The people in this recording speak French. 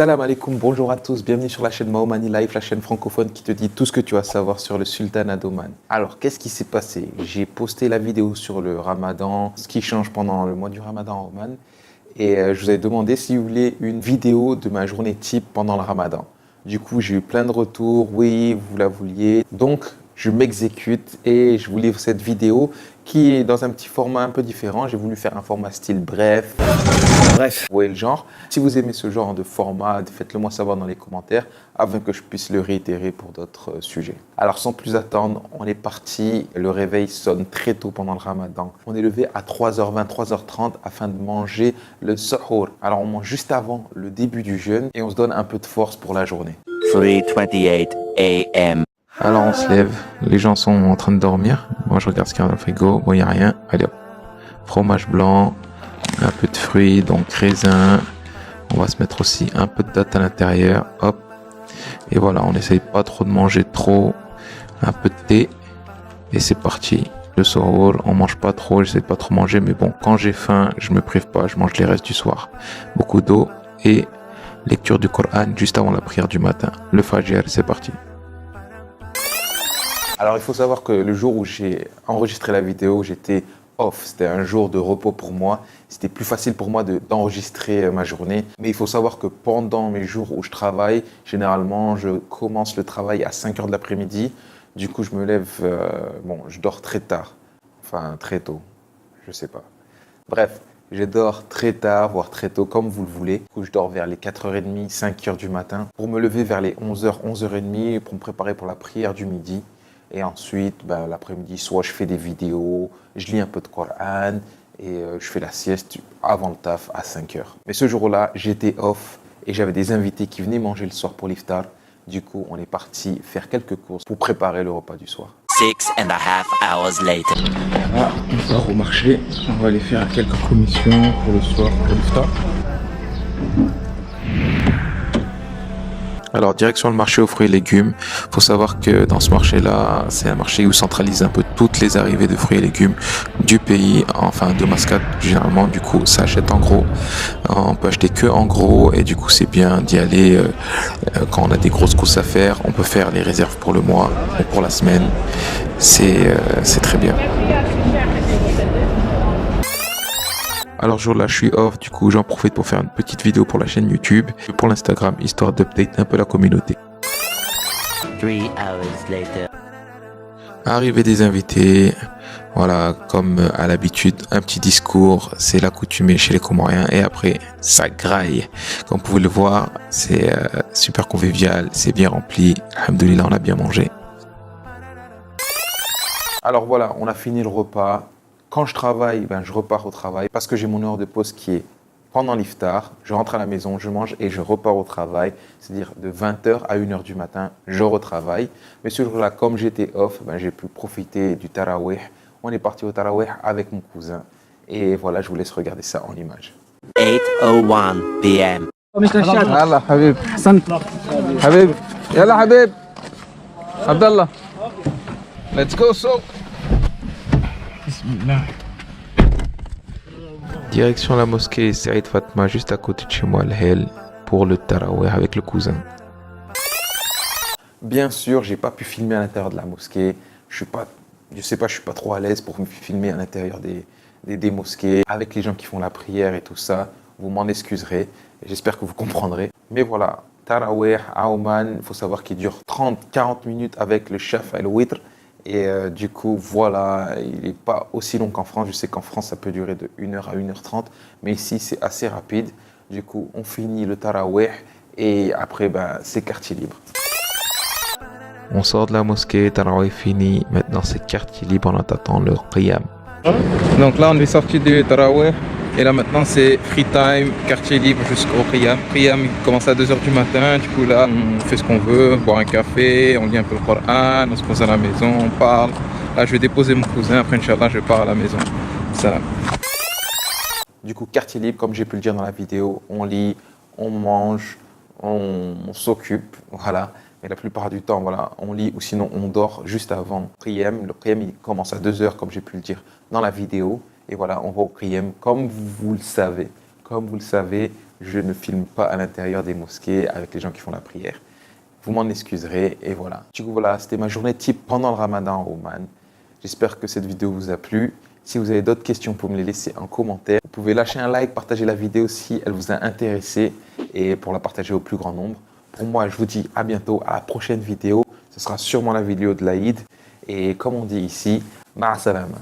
Salam alaikum, bonjour à tous, bienvenue sur la chaîne Maomani Life, la chaîne francophone qui te dit tout ce que tu as à savoir sur le sultanat d'Oman. Alors, qu'est-ce qui s'est passé? J'ai posté la vidéo sur le ramadan, ce qui change pendant le mois du ramadan à Oman. Et je vous ai demandé si vous voulez une vidéo de ma journée type pendant le ramadan. Du coup, j'ai eu plein de retours, oui, vous la vouliez. Donc, je m'exécute et je vous livre cette vidéo qui est dans un petit format un peu différent. J'ai voulu faire un format style bref. Bref, vous voyez le genre. Si vous aimez ce genre de format, faites-le moi savoir dans les commentaires afin que je puisse le réitérer pour d'autres sujets. Alors sans plus attendre, on est parti. Le réveil sonne très tôt pendant le ramadan. On est levé à 3h20, 3h30 afin de manger le sahur. Alors on mange juste avant le début du jeûne et on se donne un peu de force pour la journée. 3:28 a.m. Alors on se lève, les gens sont en train de dormir. Moi je regarde ce qu'il y a dans le frigo, bon il n'y a rien. Allez hop, fromage blanc, un peu de fruits, donc raisin. On va se mettre aussi un peu de dattes à l'intérieur, hop. Et voilà, on essaye pas trop de manger trop, un peu de thé. Et c'est parti. Le sahur, on mange pas trop, j'essaie de pas trop manger. Mais bon, quand j'ai faim, je me prive pas, je mange les restes du soir. Beaucoup d'eau et lecture du Coran juste avant la prière du matin. Le fajr, c'est parti. Alors, il faut savoir que le jour où j'ai enregistré la vidéo, j'étais off. C'était un jour de repos pour moi. C'était plus facile pour moi d'enregistrer ma journée. Mais il faut savoir que pendant mes jours où je travaille, généralement, je commence le travail à 5h de l'après-midi. Du coup, je me lève, je dors très tard. Enfin, très tôt. Je sais pas. Bref, je dors très tard, voire très tôt, comme vous le voulez. Du coup, je dors vers les 4h30, 5h du matin pour me lever vers les 11h, 11h30 pour me préparer pour la prière du midi. Et ensuite, l'après-midi, soit je fais des vidéos, je lis un peu de Coran et je fais la sieste avant le taf à 5h. Mais ce jour-là, j'étais off et j'avais des invités qui venaient manger le soir pour l'iftar. Du coup, on est parti faire quelques courses pour préparer le repas du soir. 6.5 hours later. Là, on part au marché. On va aller faire quelques commissions pour le soir, pour l'iftar. Alors, direction le marché aux fruits et légumes. Faut savoir que dans ce marché-là, c'est un marché où centralise un peu toutes les arrivées de fruits et légumes du pays, enfin de Mascate généralement. Du coup, ça achète en gros. On peut acheter que en gros et du coup, c'est bien d'y aller quand on a des grosses courses à faire. On peut faire les réserves pour le mois ou pour la semaine. C'est très bien. Alors ce jour-là, je suis off, du coup j'en profite pour faire une petite vidéo pour la chaîne YouTube et pour l'Instagram, histoire d'update un peu la communauté. 3 hours later. Arrivée des invités, voilà, comme à l'habitude, un petit discours, c'est l'accoutumée chez les Comoriens et après, ça graille. Comme vous pouvez le voir, c'est super convivial, c'est bien rempli, alhamdoulilah, on a bien mangé. Alors voilà, on a fini le repas. Quand je travaille, je repars au travail parce que j'ai mon heure de pause qui est pendant l'iftar. Je rentre à la maison, je mange et je repars au travail. C'est-à-dire de 20h à 1h du matin, je retravaille. Mais ce jour-là, comme j'étais off, j'ai pu profiter du tarawih. On est parti au tarawih avec mon cousin. Et voilà, je vous laisse regarder ça en image. 8:01 p.m. يلا حبيب حسنت حبيب يلا حبيب عبد الله ليتس جو سو بسم الله. Direction la mosquée Saïd Fatma, juste à côté de chez moi, Al-Hel, pour le tarawih avec le cousin. Bien sûr, j'ai pas pu filmer à l'intérieur de la mosquée. Je suis pas trop à l'aise pour me filmer à l'intérieur des mosquées avec les gens qui font la prière et tout ça. Vous m'en excuserez. J'espère que vous comprendrez. Mais voilà, tarawih à Oman, il faut savoir qu'il dure 30-40 minutes avec le chef et le witr. Et du coup, voilà, il n'est pas aussi long qu'en France. Je sais qu'en France, ça peut durer de 1h à 1h30. Mais ici, c'est assez rapide. Du coup, on finit le tarawih et après, c'est quartier libre. On sort de la mosquée, tarawih fini. Maintenant, c'est quartier libre en attendant le qiyam. Donc là, on est sorti du Tarawih et là maintenant c'est free time, quartier libre jusqu'au Qiyam. Qiyam il commence à 2h du matin, du coup là on fait ce qu'on veut, boire un café, on lit un peu le Coran, on se pose à la maison, on parle. Là je vais déposer mon cousin, après Inch'Allah je pars à la maison. Salam. Du coup, quartier libre, comme j'ai pu le dire dans la vidéo, on lit, on mange, on s'occupe, voilà. Mais la plupart du temps, voilà, on lit ou sinon on dort juste avant le Qiyam. Le Qiyam, il commence à 2h, comme j'ai pu le dire dans la vidéo. Et voilà, on va au Qiyam, comme vous le savez. Comme vous le savez, je ne filme pas à l'intérieur des mosquées avec les gens qui font la prière. Vous m'en excuserez et voilà. Du coup voilà, c'était ma journée type pendant le Ramadan à Oman. J'espère que cette vidéo vous a plu. Si vous avez d'autres questions, vous pouvez me les laisser en commentaire. Vous pouvez lâcher un like, partager la vidéo si elle vous a intéressé et pour la partager au plus grand nombre. Pour moi, je vous dis à bientôt, à la prochaine vidéo. Ce sera sûrement la vidéo de l'Aïd. Et comme on dit ici, ma salama.